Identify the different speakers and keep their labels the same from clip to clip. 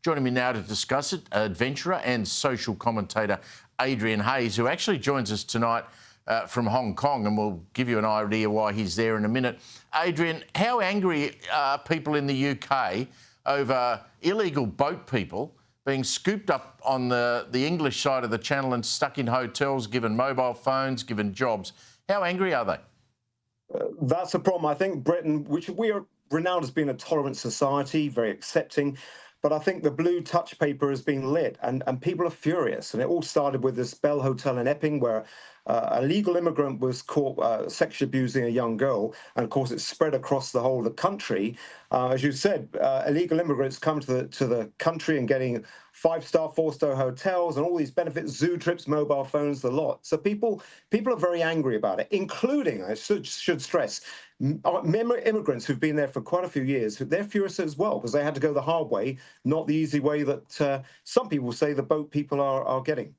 Speaker 1: Joining me now to discuss it, adventurer and social commentator Adrian Hayes, who actually joins us tonight from Hong Kong, and we'll give you an idea why he's there in a minute. Adrian, how angry are people in the UK over illegal boat people being scooped up on the English side of the channel and stuck in hotels, given mobile phones, given jobs? How angry are they?
Speaker 2: That's the problem. I think Britain, which we are renowned as being a tolerant society, very accepting, but I think the blue touch paper has been lit and people are furious. And it all started with this Bell Hotel in Epping where a legal immigrant was caught sexually abusing a young girl. And of course, it spread across the whole of the country. As you said, illegal immigrants come to the country and getting 5-star, 4-star hotels and all these benefits, zoo trips, mobile phones, the lot. So people are very angry about it, including, I should stress, immigrants who've been there for quite a few years. They're furious as well because they had to go the hard way, not the easy way that some people say the boat people are getting.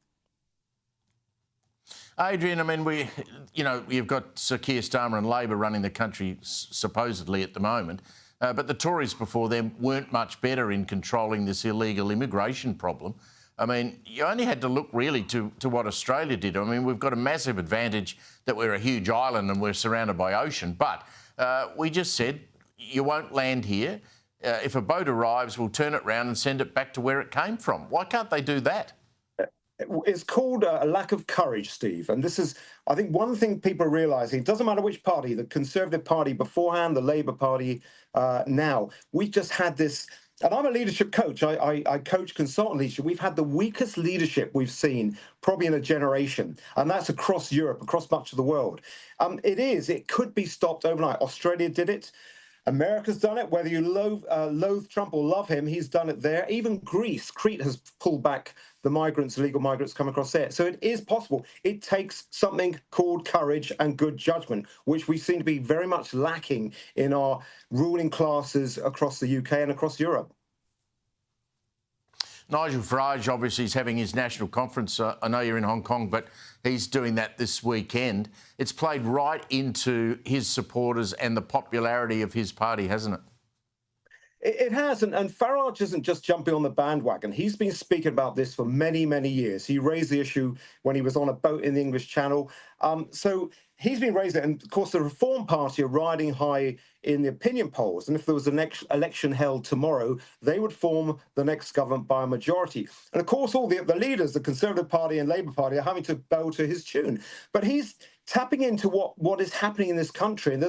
Speaker 1: Adrian, I mean, you've got Sir Keir Starmer and Labor running the country supposedly at the moment, but the Tories before them weren't much better in controlling this illegal immigration problem. I mean, you only had to look really to what Australia did. I mean, we've got a massive advantage that we're a huge island and we're surrounded by ocean, but we just said you won't land here. If a boat arrives, we'll turn it round and send it back to where it came from. Why can't they do that?
Speaker 2: It's called a lack of courage, Steve. And this is, I think, one thing people are realising. It doesn't matter which party, the Conservative Party beforehand, the Labour Party now. We've just had this, and I'm a leadership coach. I coach consultant leadership. We've had the weakest leadership we've seen probably in a generation. And that's across Europe, across much of the world. It could be stopped overnight. Australia did it. America's done it. Whether you loathe Trump or love him, he's done it there. Even Greece, Crete has pulled back the illegal migrants come across there. So it is possible. It takes something called courage and good judgment, which we seem to be very much lacking in our ruling classes across the UK and across Europe.
Speaker 1: Nigel Farage obviously is having his national conference. I know you're in Hong Kong, but he's doing that this weekend. It's played right into his supporters and the popularity of his party, hasn't it?
Speaker 2: It has, and Farage isn't just jumping on the bandwagon. He's been speaking about this for many, many years. He raised the issue when he was on a boat in the English Channel. So he's been raising it, and of course the Reform Party are riding high in the opinion polls. And if there was the next election held tomorrow, they would form the next government by a majority. And of course, all the leaders, the Conservative Party and Labour Party, are having to bow to his tune. But he's tapping into what is happening in this country. And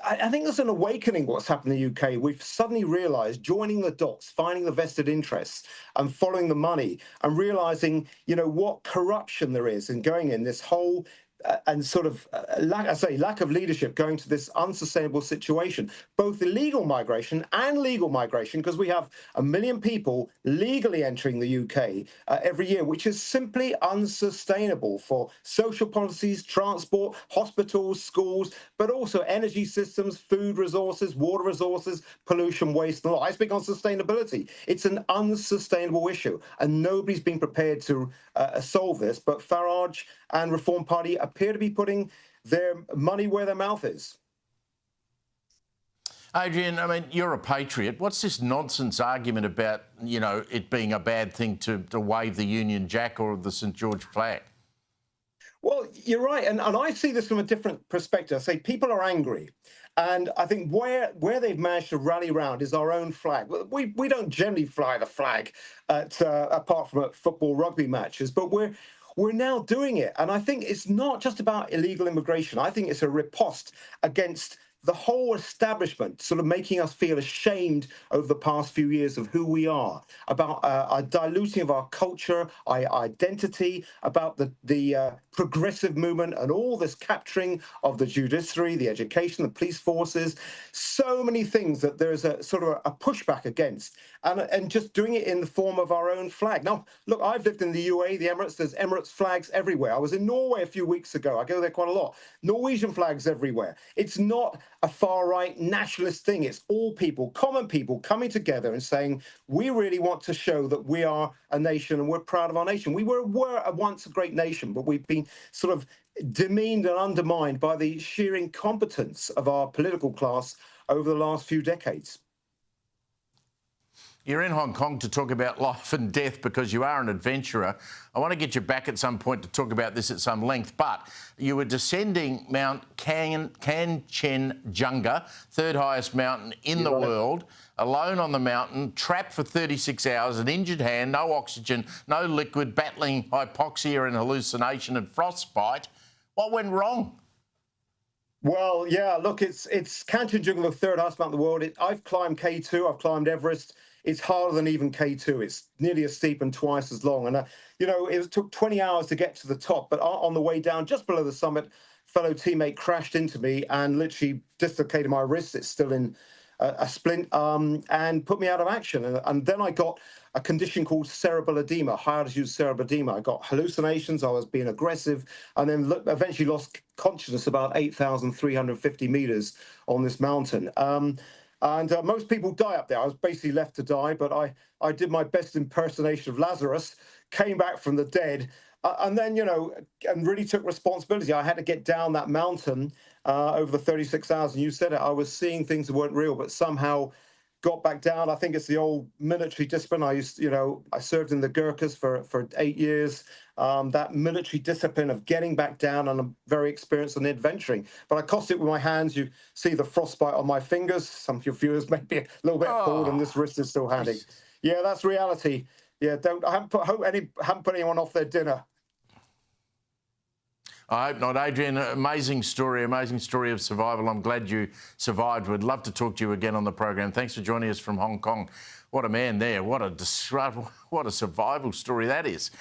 Speaker 2: I think there's an awakening what's happened in the UK. We've suddenly realised joining the dots, finding the vested interests and following the money and realising, what corruption there is and going in this whole and sort of, lack of leadership going to this unsustainable situation, both illegal migration and legal migration, because we have 1 million people legally entering the UK every year, which is simply unsustainable for social policies, transport, hospitals, schools, but also energy systems, food resources, water resources, pollution, waste, and all. I speak on sustainability. It's an unsustainable issue, and nobody's been prepared to solve this, but Farage and Reform Party appear to be putting their money where their mouth is.
Speaker 1: Adrian, I mean, you're a patriot. What's this nonsense argument about, it being a bad thing to wave the Union Jack or the St George flag?
Speaker 2: Well, you're right. And I see this from a different perspective. I say people are angry. And I think where they've managed to rally around is our own flag. We don't generally fly the flag apart from at football, rugby matches, but we're now doing it. And I think it's not just about illegal immigration. I think it's a riposte against the whole establishment sort of making us feel ashamed over the past few years of who we are, about our diluting of our culture, our identity, about the progressive movement and all this capturing of the judiciary, the education, the police forces, so many things that there's a sort of a pushback against, and just doing it in the form of our own flag. Now, look, I've lived in the UAE, the Emirates, there's Emirates flags everywhere. I was in Norway a few weeks ago. I go there quite a lot. Norwegian flags everywhere. It's not a far-right nationalist thing. It's all people, common people, coming together and saying, we really want to show that we are a nation and we're proud of our nation. We were once a great nation, but we've been sort of demeaned and undermined by the sheer incompetence of our political class over the last few decades.
Speaker 1: You're in Hong Kong to talk about life and death because you are an adventurer. I want to get you back at some point to talk about this at some length, but you were descending Mount Kanchenjunga, third highest mountain in the world, alone on the mountain, trapped for 36 hours, an injured hand, no oxygen, no liquid, battling hypoxia and hallucination and frostbite. What went wrong?
Speaker 2: Well, yeah, look, it's Kanchenjunga, the third highest mountain in the world. I've climbed K2, I've climbed Everest. It's harder than even K2. It's nearly as steep and twice as long. And, it took 20 hours to get to the top. But on the way down, just below the summit, fellow teammate crashed into me and literally dislocated my wrist. It's still in a splint, and put me out of action. And then I got a condition called cerebral edema, high altitude cerebral edema. I got hallucinations, I was being aggressive, and then eventually lost consciousness about 8,350 meters on this mountain. And most people die up there. I was basically left to die, but I did my best impersonation of Lazarus, came back from the dead, and then, and really took responsibility. I had to get down that mountain over the 36 hours. And you said it, I was seeing things that weren't real, but somehow got back down. I think it's the old military discipline. I served in the Gurkhas for 8 years. That military discipline of getting back down, and I'm very experienced in adventuring. But I cost it with my hands. You see the frostbite on my fingers. Some of your viewers may be a little bit bored, and this wrist is still handy. Yeah, that's reality. Yeah, I haven't put anyone off their dinner.
Speaker 1: I hope not, Adrian. Amazing story of survival. I'm glad you survived. We'd love to talk to you again on the program. Thanks for joining us from Hong Kong. What a man there. What a survival story that is.